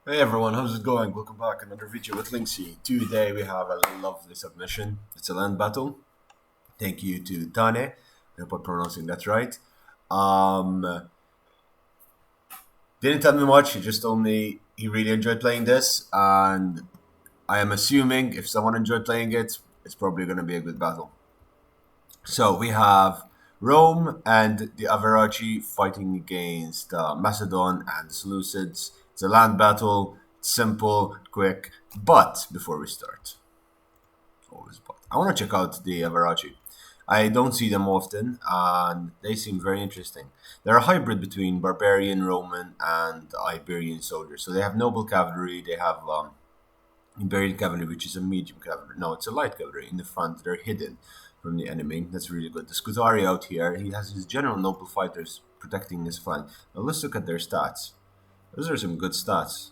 Hey everyone, how's it going? Welcome back. Another video with Linksy. Today we have a lovely submission. It's a land battle. Thank you to Tane. I hope I'm pronouncing that right. Um, didn't tell me much. He just told me he really enjoyed playing this, and I am assuming if someone enjoyed playing it, it's probably going to be a good battle. So we have Rome and the Averaci fighting against Macedon and the Seleucids. It's a land battle, simple, quick. But before we start, always but I want to check out the Averaci. I don't see them often, and they seem very interesting. They're a hybrid between barbarian, Roman, and Iberian soldiers. So they have noble cavalry. They have Iberian cavalry, which is a medium cavalry. No, it's a light cavalry in the front. They're hidden from the enemy. That's really good. The Scutari out here, he has his general noble fighters protecting his flank. Now let's look at their stats. Those are some good stats.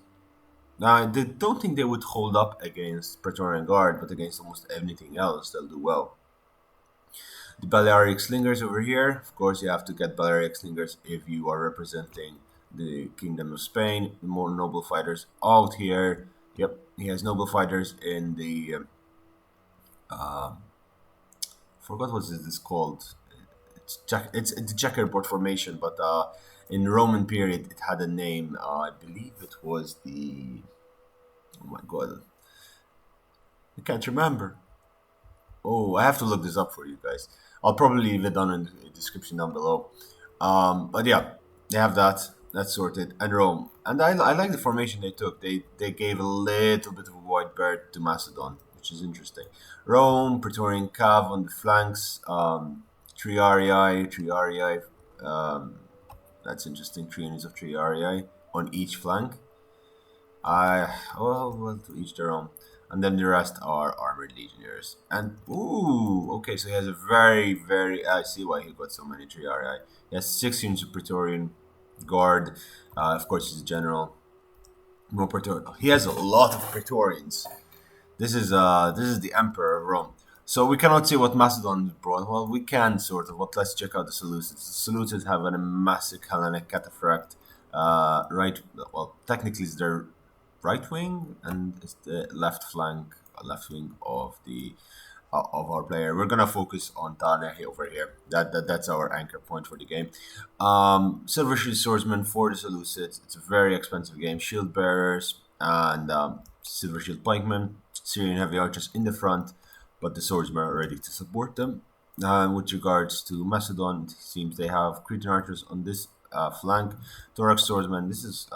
Now, I don't think they would hold up against Praetorian Guard, but against almost anything else, they'll do well. The Balearic Slingers over here. Of course, you have to get Balearic Slingers if you are representing the Kingdom of Spain. The more noble fighters out here. Yep, he has noble fighters in the forgot what is this called. It's the checkerboard formation, but in Roman period it had a name. I believe it was the. Oh my god, I can't remember. Oh, I have to look this up for you guys. I'll probably leave it down in the description down below. But yeah, they have that. That's sorted. And Rome. And I like the formation they took. They gave a little bit of a wide berth to Macedon, which is interesting. Rome, Praetorian Cav on the flanks, Triarii. Um, that's interesting. 3 units of Triarii on each flank. Well, to each their own. And then the rest are armored legionnaires. And ooh, okay, so he has a very. I see why he got so many Triarii. He has 6 units of Praetorian Guard. Of course, he's a general. More Praetorian. He has a lot of Praetorians. This is the Emperor of Rome. So we cannot see what Macedon brought. Well, we can sort of. But let's check out the Seleucids. The Seleucids have a massive Hellenic cataphract. Right. Well, technically, it's their right wing and it's the left wing of our player. We're gonna focus on Tane over here. That's our anchor point for the game. Silver Shield Swordsman for the Seleucids. It's a very expensive game. Shield bearers and Silver Shield Pikemen. Syrian heavy archers in the front, but the swordsmen are ready to support them. With regards to Macedon, it seems they have Cretan archers on this flank. Thorax swordsman. This is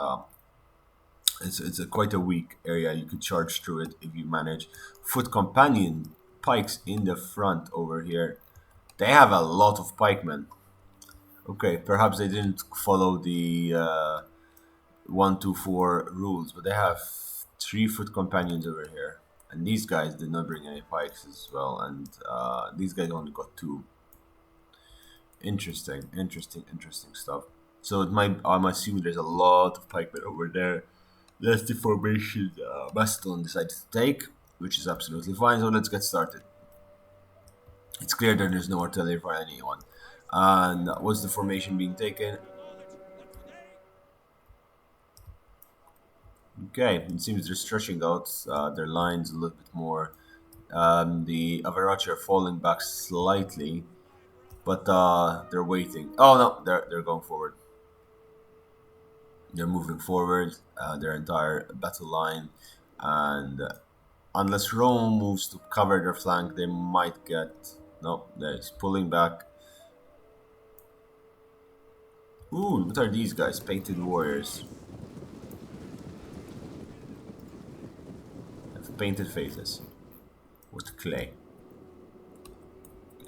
it's quite a weak area. You could charge through it if you manage. Foot companion pikes in the front over here. They have a lot of pikemen. Okay, perhaps they didn't follow the 1-2-4 rules, but they have 3 foot companions over here. And these guys did not bring any pikes as well, and these guys only got 2. Interesting stuff. So I'm assuming there's a lot of pikemen over there. That's the formation Macedon decided to take, which is absolutely fine. So let's get started. It's clear that there's no artillery for anyone. And what's the formation being taken? Okay, it seems they're stretching out their lines a little bit more. The Averaci are falling back slightly, but they're waiting. Oh no, they're going forward. They're moving forward. Their entire battle line, and unless Rome moves to cover their flank, they might get. No, they're pulling back. Ooh, what are these guys? Painted warriors. Have painted faces with clay.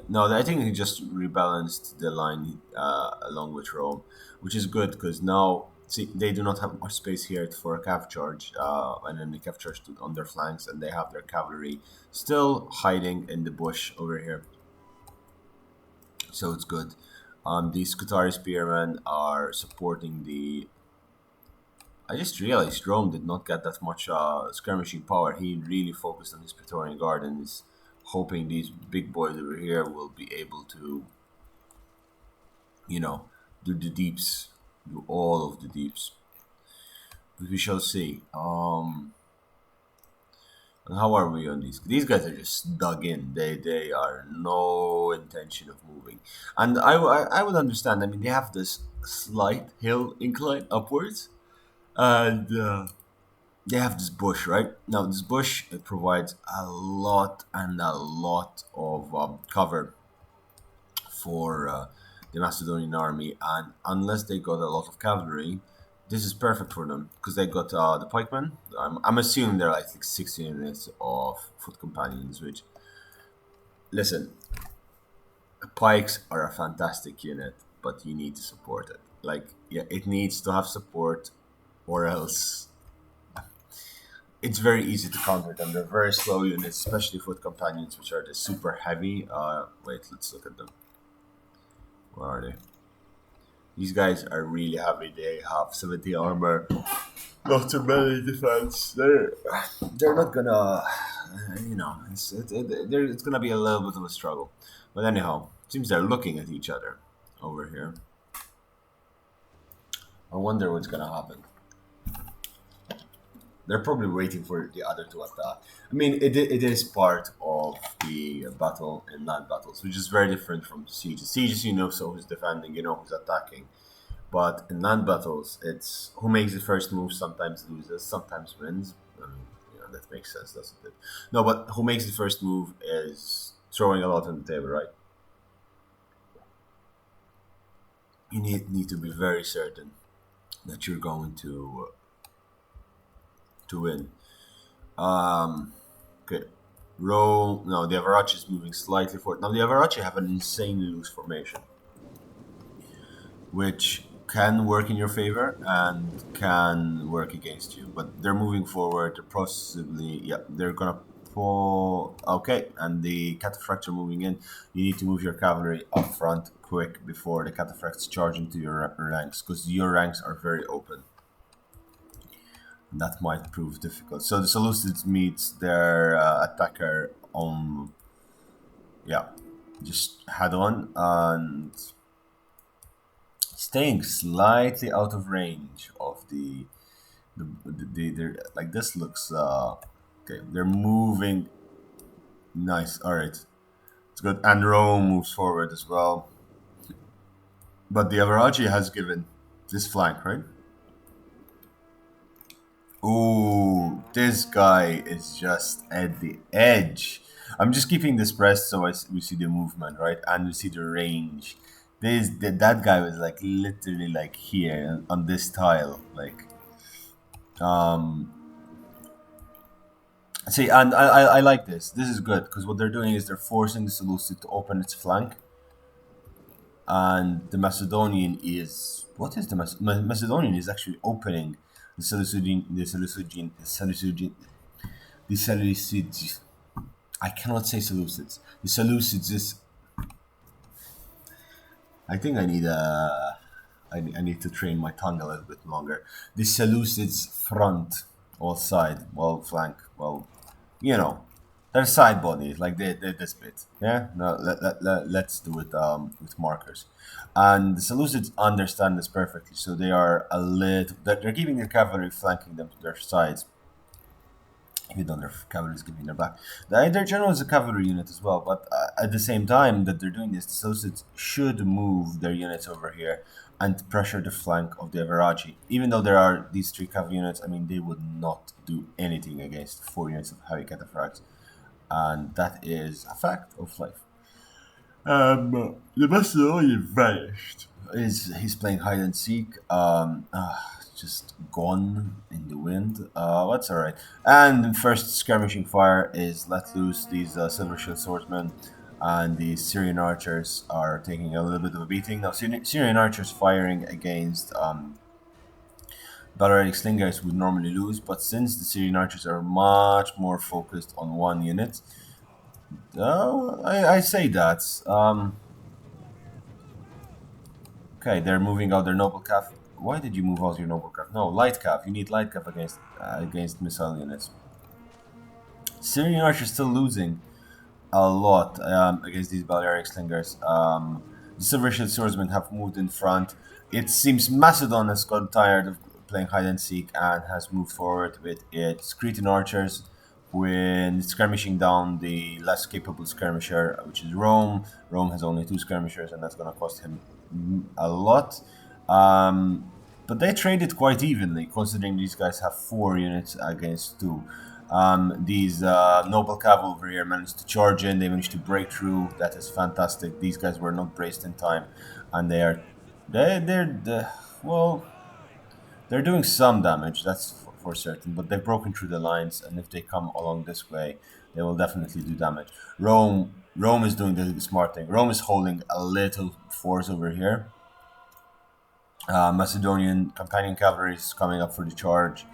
No, I think he just rebalanced the line along with Rome, which is good because now see they do not have much space here for a cav charge, and then the cav charge on their flanks, and they have their cavalry still hiding in the bush over here. So it's good. These Qatari spearmen are supporting the. I just realized Rome did not get that much skirmishing power. He really focused on his Praetorian Guard and is hoping these big boys over here will be able to, you know, do the deeps, do all of the deeps. We shall see. And how are we on these? These guys are just dug in. They are no intention of moving. And I would understand. I mean, they have this slight hill incline upwards, and they have this bush, right? Now, this bush, it provides a lot and a lot of cover for the Macedonian army, and unless they got a lot of cavalry, this is perfect for them because they got the pikemen. I'm assuming they're like 60 units of foot companions, which, listen, pikes are a fantastic unit, but you need to support it. Like, yeah, it needs to have support, or else it's very easy to counter them. They're very slow units, especially foot companions, which are the super heavy. Wait, let's look at them. Where are they? These guys are really heavy. They have 70 armor, not too many defense. They're not gonna, it's gonna be a little bit of a struggle. But anyhow, it seems they're looking at each other over here. I wonder what's gonna happen. They're probably waiting for the other to attack. I mean, it is part of the battle in land battles, which is very different from sieges. Sieges, you know, so who's defending, you know, who's attacking. But in land battles, it's who makes the first move sometimes loses, sometimes wins. I mean, that makes sense, doesn't it? No, but who makes the first move is throwing a lot on the table, right? You need to be very certain that you're going to win. Okay. Roll. No, the Avarachi is moving slightly forward. Now, the Avarachi have an insanely loose formation, which can work in your favor and can work against you. But they're moving forward. They're possibly, yeah, they're gonna pull. Okay, and the cataphracts are moving in. You need to move your cavalry up front quick before the cataphracts charge into your ranks, because your ranks are very open. That might prove difficult. So the Seleucids meets their attacker on, yeah, just head on and staying slightly out of range of they're like this looks okay. They're moving nice. All right, it's good. And Rome moves forward as well, but the Avarachi has given this flank, right? Ooh, this guy is just at the edge. I'm just keeping this pressed so we see the movement, right? And we see the range. That guy was like literally like here on this tile. Like, um, see, and I like this. This is good because what they're doing is they're forcing the Seleucid to open its flank. And the Macedonian is. What is the Macedonian is actually opening the Seleucids. I cannot say Seleucids. The Seleucids is. I think I need I need to train my tongue a little bit longer. The Seleucids front, or side, well flank, well, you know, their side bodies, like they this bit. Yeah, no, let's do it with markers. And the Seleucids understand this perfectly, so they are a little. They're keeping the cavalry flanking them to their sides, even though their cavalry is giving their back. Their general is a cavalry unit as well, but at the same time that they're doing this, the Seleucids should move their units over here and pressure the flank of the Avarachi. Even though there are these three cavalry units, I mean, they would not do anything against 4 units of heavy cataphracts. And that is a fact of life. The Macedonian vanished. He's playing hide and seek. Just gone in the wind. That's alright. And first skirmishing fire is let loose these silver shield swordsmen, and the Syrian archers are taking a little bit of a beating. Now, Syrian archers firing against Balearic slingers would normally lose, but since the Syrian archers are much more focused on one unit, I say that. Okay, they're moving out their noble calf. Why did you move out your noble calf? No, light calf. You need light calf against missile units. Syrian archers still losing a lot against these Balearic slingers. The Silver Shield swordsmen have moved in front. It seems Macedon has got tired of playing hide and seek and has moved forward with its Cretan archers when skirmishing down the less capable skirmisher, which is Rome. Rome has only two skirmishers, and that's going to cost him a lot. Um, but they traded quite evenly, considering these guys have 4 units against 2. These noble cavalry here managed to charge in. They managed to break through. That is fantastic. These guys were not braced in time, and well, they're doing some damage. That's for certain. But they've broken through the lines, and if they come along this way, they will definitely do damage. Rome is doing the smart thing. Rome is holding a little force over here. Macedonian companion cavalry is coming up for the charge.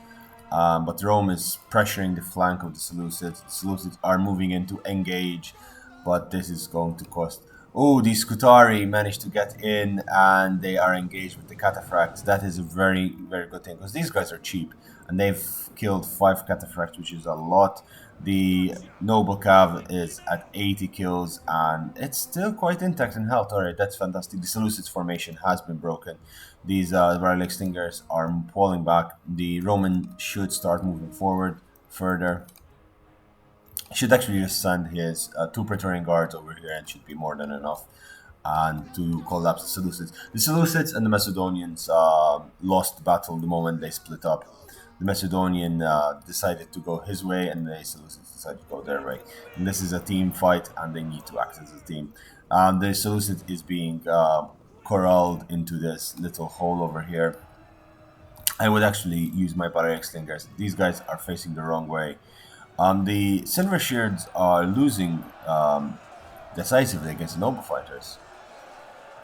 But Rome is pressuring the flank of the Seleucids. The Seleucids are moving in to engage, but this is going to cost. Oh, the Scutari managed to get in and they are engaged with the cataphracts. That is a very, very good thing because these guys are cheap and they've killed 5 cataphracts, which is a lot. The Noble Cav is at 80 kills and it's still quite intact in health. Alright, that's fantastic. The Seleucids formation has been broken. These Viral Extingers are falling back. The Roman should start moving forward further. He should actually just send his 2 Praetorian guards over here and should be more than enough and to collapse the Seleucids. The Seleucids and the Macedonians lost the battle the moment they split up. The Macedonian decided to go his way and the Seleucids decided to go their way. And this is a team fight and they need to act as a team. The Seleucid is being corralled into this little hole over here. I would actually use my Boiii slingers. These guys are facing the wrong way. The Silver Sheards are losing decisively against the Noble Fighters.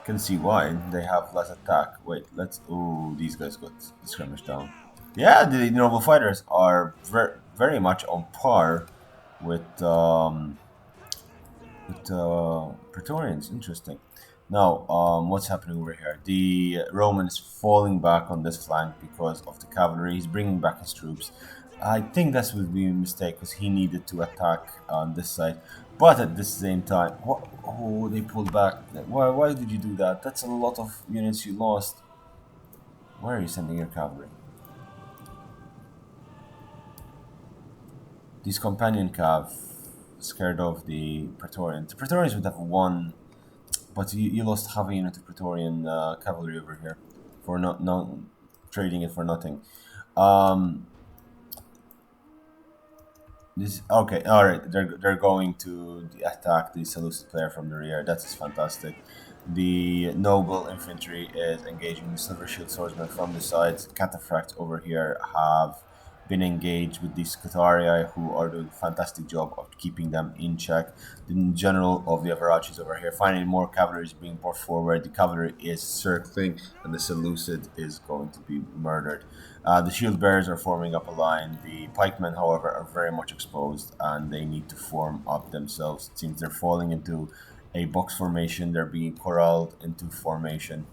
Can see why. They have less attack. Wait, let's. Oh, these guys got the skirmish down. Yeah, the Noble Fighters are very much on par with Praetorians. Interesting. Now, what's happening over here? The Roman is falling back on this flank because of the cavalry. He's bringing back his troops. I think that would be a mistake because he needed to attack on this side. But at the same time, oh, they pulled back. Why did you do that? That's a lot of units you lost. Where are you sending your cavalry? These companion cav scared of the Praetorians. The Praetorians would have won, but you lost half a unit of Praetorian cavalry over here for not trading it for nothing. This okay, all right. They're going to attack the Seleucid player from the rear. That is fantastic. The noble infantry is engaging the Silver Shield swordsmen from the sides. Cataphracts over here have been engaged with these Scutarii, who are doing a fantastic job of keeping them in check. The general of the Avarachis over here, finally more cavalry is being brought forward. The cavalry is circling, and the Seleucid is going to be murdered. The shield bearers are forming up a line. The pikemen, however, are very much exposed, and they need to form up themselves. It seems they're falling into a box formation. They're being corralled into formation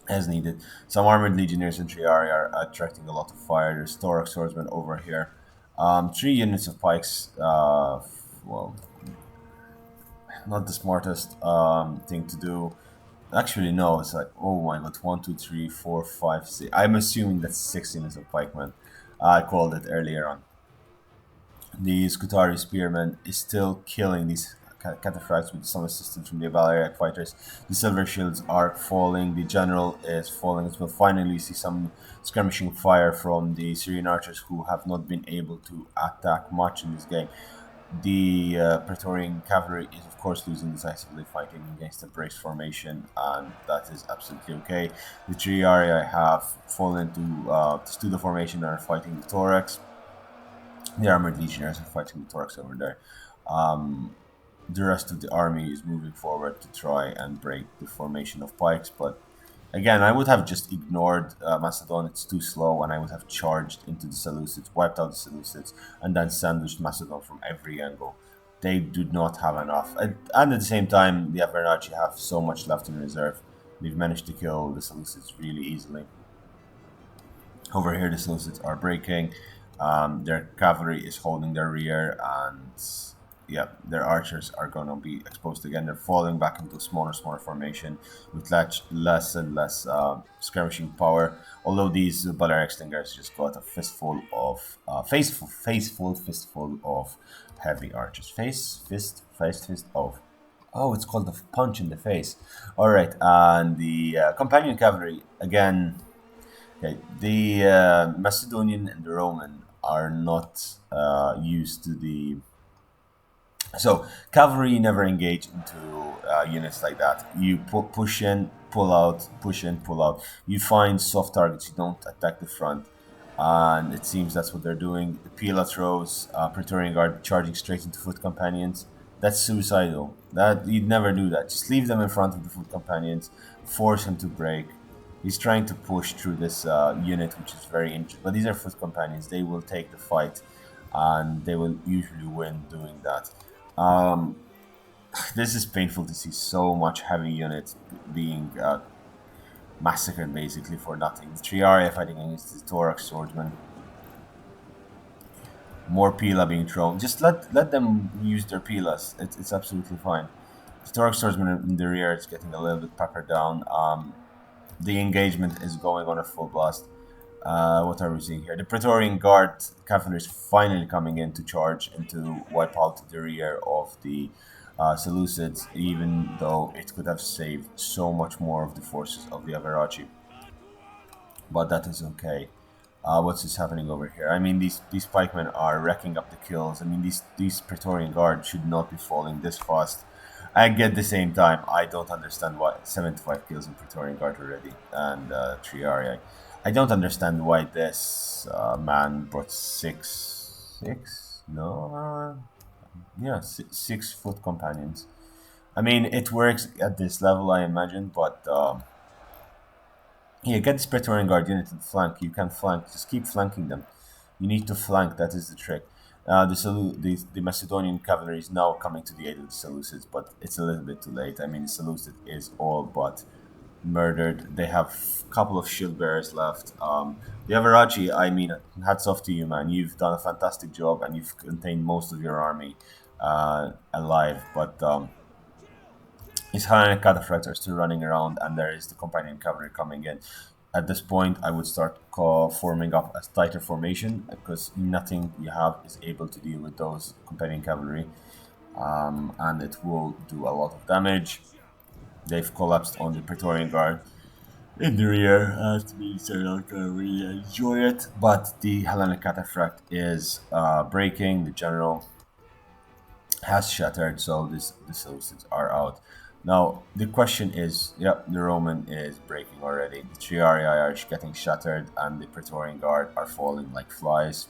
as needed. Some armored legionnaires in Triarii are attracting a lot of fire. There's Thorax swordsmen over here. 3 units of pikes. Well, not the smartest thing to do. Actually, no. It's like, oh my god, 1, 2, 3, 4, 5, 6. I'm assuming that's 6 units of pikemen. I called it earlier on. The Scutari spearmen is still killing these cataphracts with some assistance from the Balearic fighters. The Silver Shields are falling. The general is falling as well. Finally, see some skirmishing fire from the Syrian archers who have not been able to attack much in this game. The Praetorian cavalry is, of course, losing decisively, fighting against the brace formation, and that is absolutely okay. The Triarii have fallen to the formation and are fighting the Thorax. The armored legionnaires are fighting the Thorax over there. The rest of the army is moving forward to try and break the formation of pikes, but again, I would have just ignored Macedon. It's too slow, and I would have charged into the Seleucids, wiped out the Seleucids, and then sandwiched Macedon from every angle. They do not have enough. And at the same time, the Avareni have so much left in reserve. They've managed to kill the Seleucids really easily. Over here, the Seleucids are breaking. Their cavalry is holding their rear, and yeah, their archers are going to be exposed again. They're falling back into a smaller formation with less and less skirmishing power. Although these Balearic Slingers just got a fistful of fistful of heavy archers. Fist of. Oh, it's called the punch in the face. All right, and the companion cavalry again. Okay, the Macedonian and the Roman are not used to the so cavalry never engage into units like that. You push in, pull out, push in, pull out. You find soft targets. You don't attack the front, and it seems that's what they're doing. The Pila throws, Praetorian Guard charging straight into foot companions. That's suicidal. That you'd never do that. Just leave them in front of the foot companions. Force him to break. He's trying to push through this unit, which is very interesting. But these are foot companions. They will take the fight, and they will usually win doing that. Um, this is painful to see so much heavy units being massacred basically for nothing. The Triaria fighting against the Thorax swordsman. More Pila being thrown. Just let them use their Pilas. It's absolutely fine. The Thorax swordsman in the rear is getting a little bit peppered down. The engagement is going on a full blast. What are we seeing here? The Praetorian Guard cavalry is finally coming in to charge and to wipe out the rear of the Seleucids, even though it could have saved so much more of the forces of the Averaci. But that is okay. What's just happening over here? I mean, these pikemen are racking up the kills. I mean, these Praetorian Guard should not be falling this fast. And at the same time, I don't understand why 75 kills in Praetorian Guard already and Triarii. I don't understand why this man brought six, no, yeah, 6 foot companions. I mean, it works at this level, I imagine, but yeah, get this Praetorian Guard unit to flank. You can flank, just keep flanking them. You need to flank, that is the trick. The Macedonian cavalry is now coming to the aid of the Seleucids, but it's a little bit too late. I mean, the Seleucid is all but murdered. They have a couple of shield bearers left. The Averaci, I mean, hats off to you, man. You've done a fantastic job and you've contained most of your army alive, but his Hellenic cataphracts are still running around, and there is the companion cavalry coming in. At this point, I would start forming up a tighter formation because nothing you have is able to deal with those companion cavalry, and it will do a lot of damage. They've collapsed on the Praetorian Guard in the rear. That means they're not going to really enjoy it. But the Hellenic cataphract is breaking. The general has shattered, so the Seleucids are out. Now the question is, yep, the Roman is breaking already. The Triarii are getting shattered, and the Praetorian Guard are falling like flies.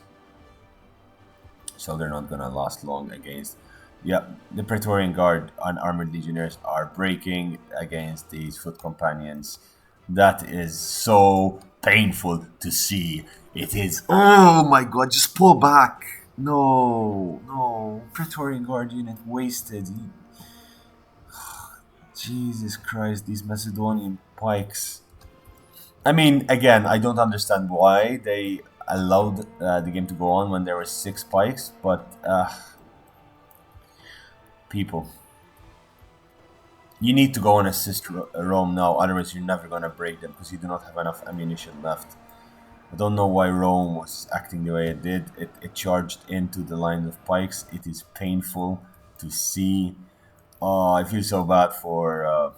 So they're not gonna last long against. Yep, the Praetorian Guard and armored legionnaires are breaking against these foot companions. That is so painful to see. It is. Oh my god! Just pull back. No, no. Praetorian Guard unit wasted. Jesus Christ, these Macedonian pikes. I mean, again, I don't understand why they allowed the game to go on when there were 6 pikes, but people, you need to go and assist Rome now, otherwise you're never gonna break them because you do not have enough ammunition left. I don't know why Rome was acting the way it did. It charged into the line of pikes. It is painful to see. Oh, I feel so bad for.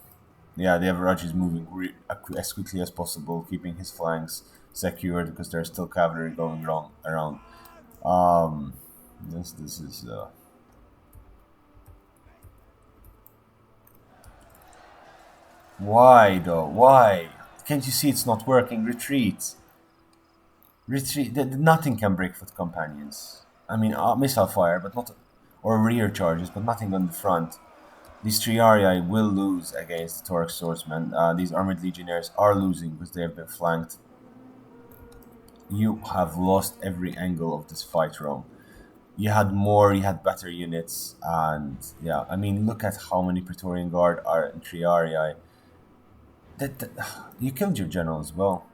Yeah, the Average is moving as quickly as possible, keeping his flanks secured because there's still cavalry going around. Um, this is. Why though? Why? Can't you see it's not working? Retreat. Retreat. Nothing can break foot companions. I mean, missile fire, but not, or rear charges, but nothing on the front. These Triarii will lose against the Thorax swordsmen. These armored legionnaires are losing because they have been flanked. You have lost every angle of this fight, Rome. You had more, you had better units, and yeah, I mean, look at how many Praetorian Guard are in Triarii. That you killed your general as well.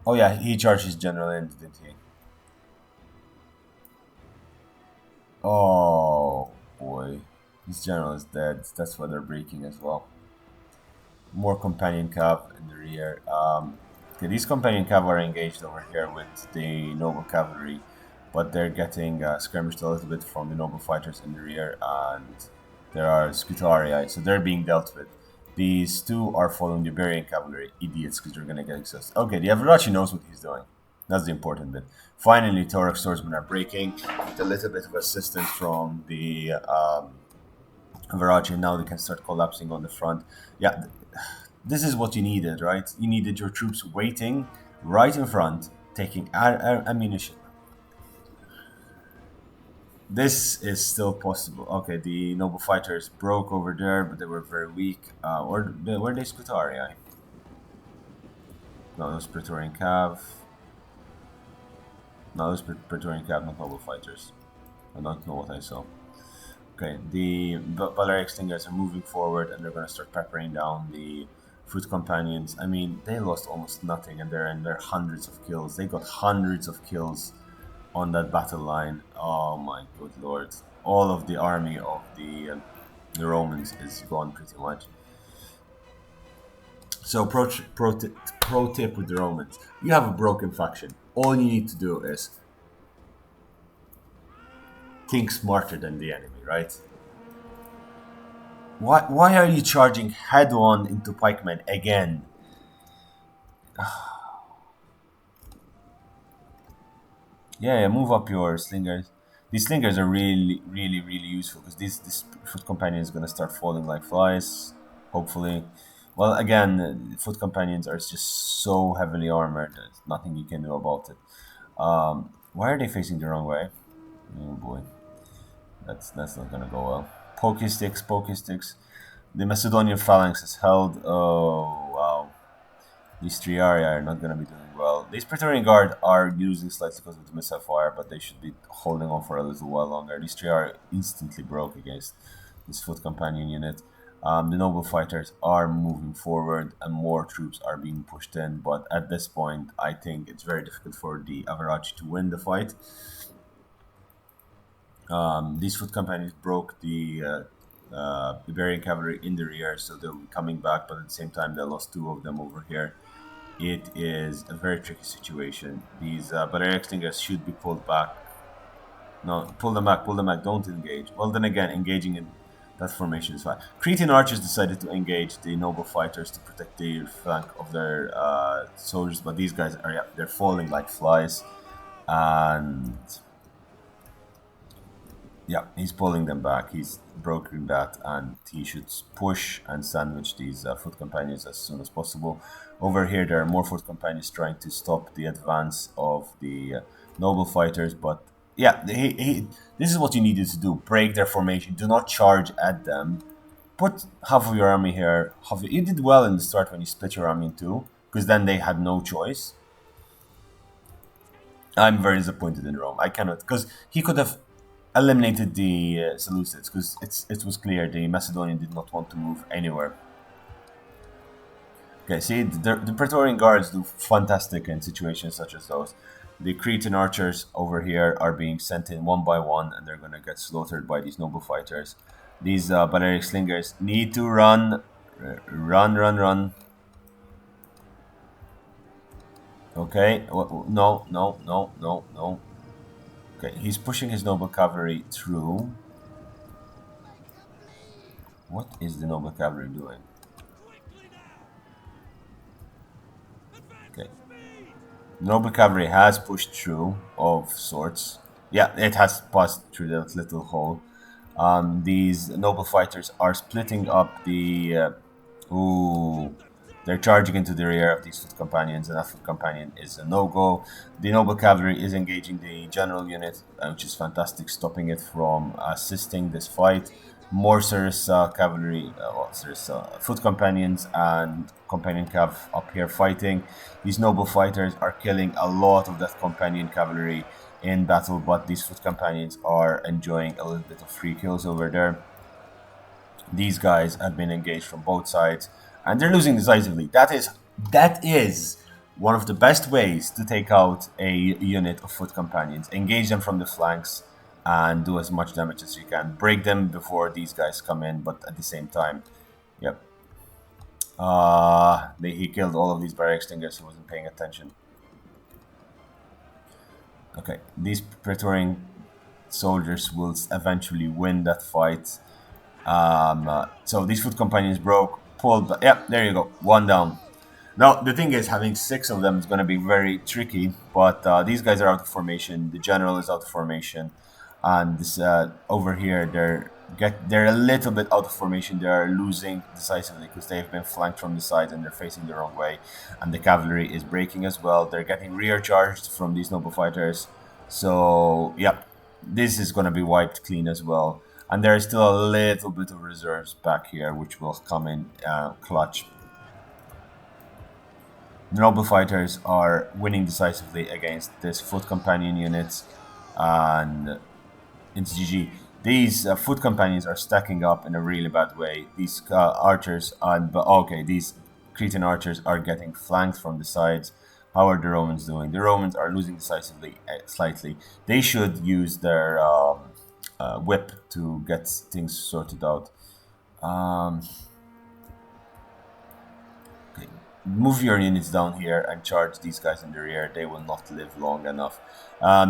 Oh yeah, he charged his general in, didn't he? Oh boy, his general is dead. That's why they're breaking as well. More companion cav in the rear. Okay, these companion cav are engaged over here with the noble cavalry, but they're getting skirmished a little bit from the noble fighters in the rear, and there are Scutarii, so they're being dealt with. These two are following the Iberian cavalry, idiots, because they're going to get exhausted. Okay, the Avarachi knows what he's doing. That's the important bit. Finally, Thorax swordsmen are breaking with a little bit of assistance from the Avarachi. Now they can start collapsing on the front. Yeah, this is what you needed, right? You needed your troops waiting right in front, taking ammunition. This is still possible. Okay, the noble fighters broke over there, but they were very weak. Were they Scutarii? No, it was Praetorian Cav. No, it was Praetorian Cav, not noble fighters. I don't know what I saw. Okay, the Balearic Stingers are moving forward, and they're going to start peppering down the foot companions. I mean, they lost almost nothing, and they're in their hundreds of kills. They got hundreds of kills on that battle line. Oh my good lord! All of the army of the Romans is gone pretty much. So pro tip with the Romans: you have a broken faction. All you need to do is think smarter than the enemy, right? Why are you charging head on into pikemen again? Yeah, move up your slingers. These slingers are really useful because this foot companion is gonna start falling like flies. Hopefully, well, again, foot companions are just so heavily armored. There's nothing you can do about it. Why are they facing the wrong way? Oh boy, that's not gonna go well. Pokey sticks, pokey sticks. The Macedonian phalanx is held. Oh wow. These Triarii are not going to be doing well. These Praetorian Guard are losing slightly because of the missile fire, but they should be holding on for a little while longer. These Triarii instantly broke against this foot companion unit. The noble fighters are moving forward and more troops are being pushed in, but at this point, I think it's very difficult for the Avarachi to win the fight. These foot companions broke the Iberian cavalry in the rear, so they'll be coming back, but at the same time, they lost two of them over here. It is a very tricky situation. These Balearic Stingers should be pulled back. No, pull them back, don't engage. Well, then again, engaging in that formation is fine. Cretan archers decided to engage the noble fighters to protect the flank of their soldiers, but these guys are, yeah, they're falling like flies. And yeah, he's pulling them back. He's brokering that, and he should push and sandwich these foot companions as soon as possible. Over here, there are more foot companions trying to stop the advance of the noble fighters, but yeah, this is what you needed to do: break their formation. Do not charge at them. Put half of your army here. You did well in the start when you split your army in two, because then they had no choice. I'm very disappointed in Rome. I cannot, because he could have eliminated the Seleucids, because it was clear the Macedonian did not want to move anywhere. Okay, see, the Praetorian Guards do fantastic in situations such as those. The Cretan archers over here are being sent in one by one, and they're going to get slaughtered by these noble fighters. These Balearic slingers need to run. Run. Okay, no. Okay, he's pushing his noble cavalry through. What is the noble cavalry doing? Okay. The noble cavalry has pushed through of sorts. Yeah, it has passed through that little hole. These noble fighters are splitting up the. Ooh, they're charging into the rear of these foot companions, and that foot companion is a no-go. The noble cavalry is engaging the general unit, which is fantastic, stopping it from assisting this fight. More Sarissa cavalry, Sarissa foot companions and companion cav up here fighting. These noble fighters are killing a lot of that companion cavalry in battle, but these foot companions are enjoying a little bit of free kills over there. These guys have been engaged from both sides, and they're losing decisively. That is one of the best ways to take out a unit of foot companions. Engage them from the flanks and do as much damage as you can. Break them before these guys come in, but at the same time, yep. He killed all of these barrier extinguishers. He wasn't paying attention. Okay, these Praetorian soldiers will eventually win that fight. So these foot companions broke, pulled. Yeah, there you go. One down. Now, the thing is, having six of them is going to be very tricky, but these guys are out of formation. The general is out of formation. And this over here, they're a little bit out of formation. They are losing decisively because they've been flanked from the side and they're facing the wrong way. And the cavalry is breaking as well. They're getting rear charged from these noble fighters. So, yeah, this is going to be wiped clean as well. And there is still a little bit of reserves back here, which will come in clutch. The noble fighters are winning decisively against this foot companion units, and it's GG. These foot companions are stacking up in a really bad way. These archers and okay, these Cretan archers are getting flanked from the sides. How are the Romans doing? The Romans are losing decisively, slightly. They should use their whip to get things sorted out. Um, Okay. Move your units down here and charge these guys in the rear. They will not live long enough.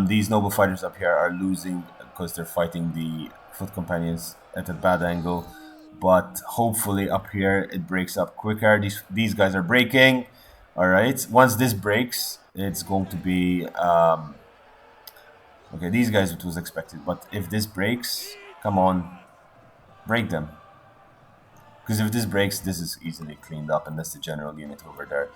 These noble fighters up here are losing because they're fighting the foot companions at a bad angle. But hopefully up here it breaks up quicker. These guys are breaking. All right. Once this breaks, it's going to be okay. These guys it was expected, but if this breaks, come on, break them. Because if this breaks, this is easily cleaned up, and that's the general unit over there.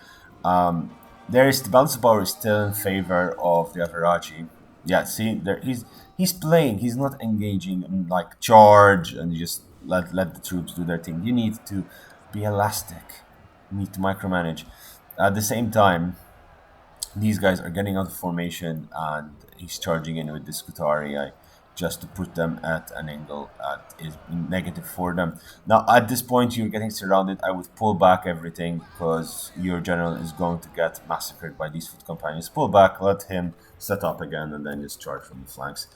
There is the balance of power is still in favor of the Averaci. Yeah, see, there he's playing. He's not engaging in like charge and just let the troops do their thing. You need to be elastic. You need to micromanage. At the same time, these guys are getting out of formation and he's charging in with the Scutarii just to put them at an angle that is negative for them. Now, at this point, you're getting surrounded. I would pull back everything because your general is going to get massacred by these foot companions. Pull back, let him set up again, and then just charge from the flanks.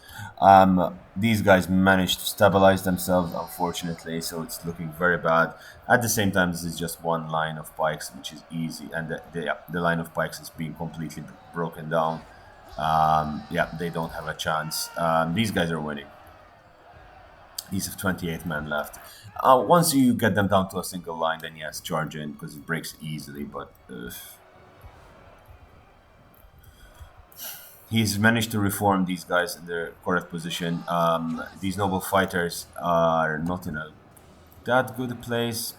These guys managed to stabilize themselves, unfortunately, so it's looking very bad. At the same time, this is just one line of pikes, which is easy, and the line of pikes is being completely broken down. Yeah, they don't have a chance. These guys are winning. These have 28 men left. Once you get them down to a single line, then yes, charge in because it breaks easily. But he's managed to reform these guys in their correct position. These noble fighters are not in a that good a place.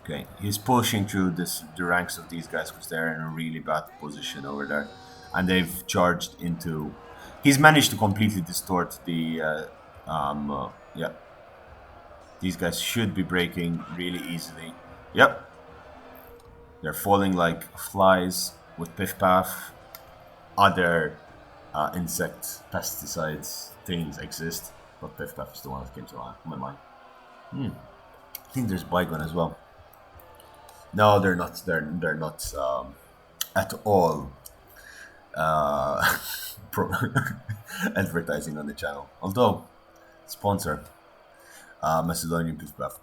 Okay, he's pushing through the ranks of these guys because they're in a really bad position over there, and they've charged into. He's managed to completely distort the. Yeah, these guys should be breaking really easily. Yep, they're falling like flies with piff paff. Other insect pesticides things exist, but piff paff is the one that came to my mind. I think there's bygone as well. No, they're not. They're not at all pro- advertising on the channel. Although sponsor Macedonian Piff.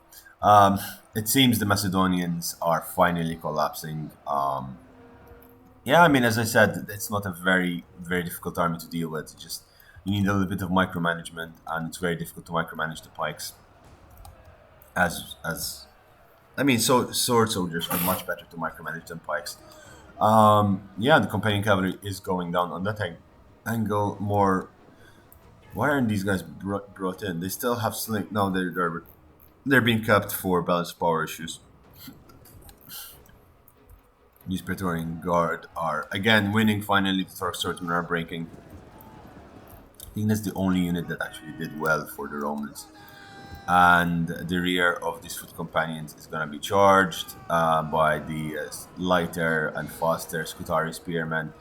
It seems the Macedonians are finally collapsing. Yeah, I mean, as I said, it's not a very difficult army to deal with. Just you need a little bit of micromanagement, and it's very difficult to micromanage the pikes. As I mean, so sword soldiers are much better to micromanage than pikes. Yeah, the companion cavalry is going down on that angle more. Why aren't these guys brought in? They still have sling. No, they're being kept for balance power issues. These Praetorian Guard are again winning. Finally, the Turk swordsmen are breaking. I think that's the only unit that actually did well for the Romans. And the rear of these foot companions is going to be charged by the lighter and faster Scutari spearmen.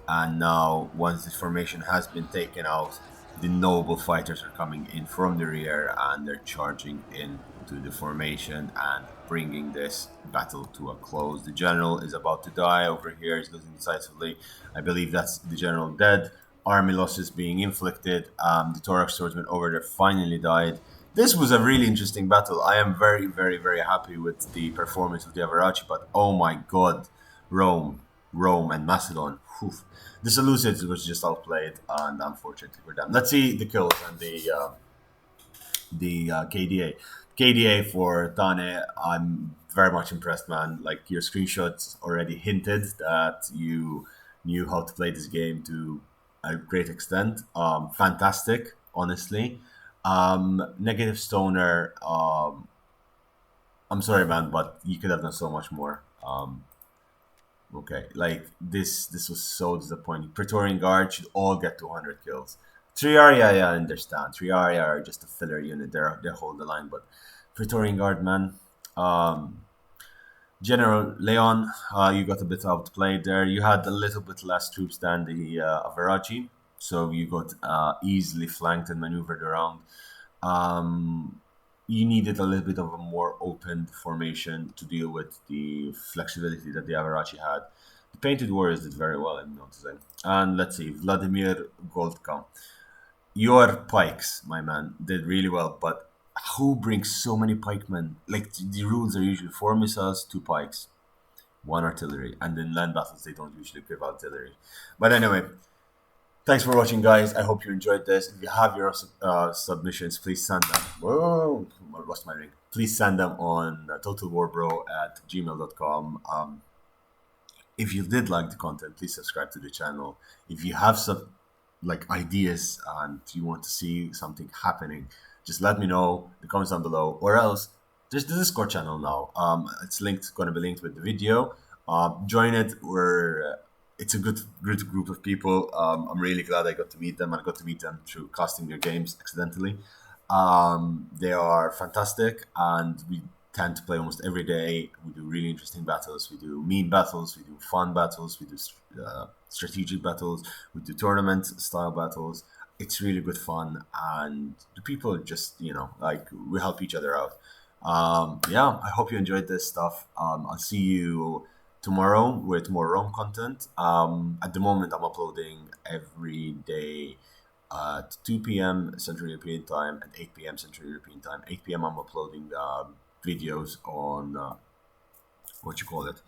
And now, once this formation has been taken out, the noble fighters are coming in from the rear and they're charging into the formation and bringing this battle to a close. The general is about to die over here, he's losing decisively. I believe that's the general dead. Army losses being inflicted. The Thorax swordsman over there finally died. This was a really interesting battle. I am very, very, very happy with the performance of the Avarachi, but oh my god, Rome, Rome and Macedon. Whew. The Seleucids was just outplayed, and unfortunately for them. Let's see the kills and the KDA. KDA for Tane, I'm very much impressed, man. Like your screenshots already hinted that you knew how to play this game to a great extent. Fantastic, honestly. Negative Stoner. I'm sorry, man, but you could have done so much more. Okay, like this was so disappointing. Praetorian Guard should all get 200 kills. Triaria, yeah, I understand. Triaria are just a filler unit. They hold the line, but Praetorian Guard, man. Um, General Leon, you got a bit outplayed there. You had a little bit less troops than the Avarachi, so you got easily flanked and maneuvered around. Um, you needed a little bit of a more open formation to deal with the flexibility that the Avarachi had. The Painted Warriors did very well, I'm noticing. And let's see, Vladimir Goldka. Your pikes, my man, did really well, but who brings so many pikemen? Like, the rules are usually 4 missiles, 2 pikes, 1 artillery, and in land battles, they don't usually give artillery. But anyway, thanks for watching, guys. I hope you enjoyed this. If you have your submissions, please send them. Whoa, I lost my ring. Please send them on totalwarbro@gmail.com. If you did like the content, please subscribe to the channel. If you have some like ideas and you want to see something happening, just let me know in the comments down below. Or else, there's the Discord channel now. It's linked, going to be linked with the video. Join it. It's a good group of people. I'm really glad I got to meet them. I got to meet them through casting their games accidentally. They are fantastic, and we tend to play almost every day. We do really interesting battles. We do meme battles. We do fun battles. We do strategic battles. We do tournament style battles. It's really good fun, and the people are just like we help each other out. Yeah, I hope you enjoyed this stuff. I'll see you tomorrow with more Rome content. At the moment, I'm uploading every day at 2 p.m. Central European Time and 8 p.m. Central European Time. 8 p.m. I'm uploading videos on what you call it,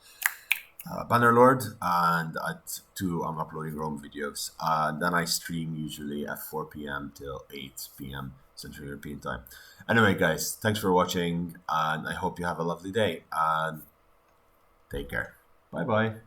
Bannerlord, and at 2 I'm uploading Rome videos. Then I stream usually at 4 p.m. till 8 p.m. Central European Time. Anyway, guys, thanks for watching, and I hope you have a lovely day, and take care. Bye bye.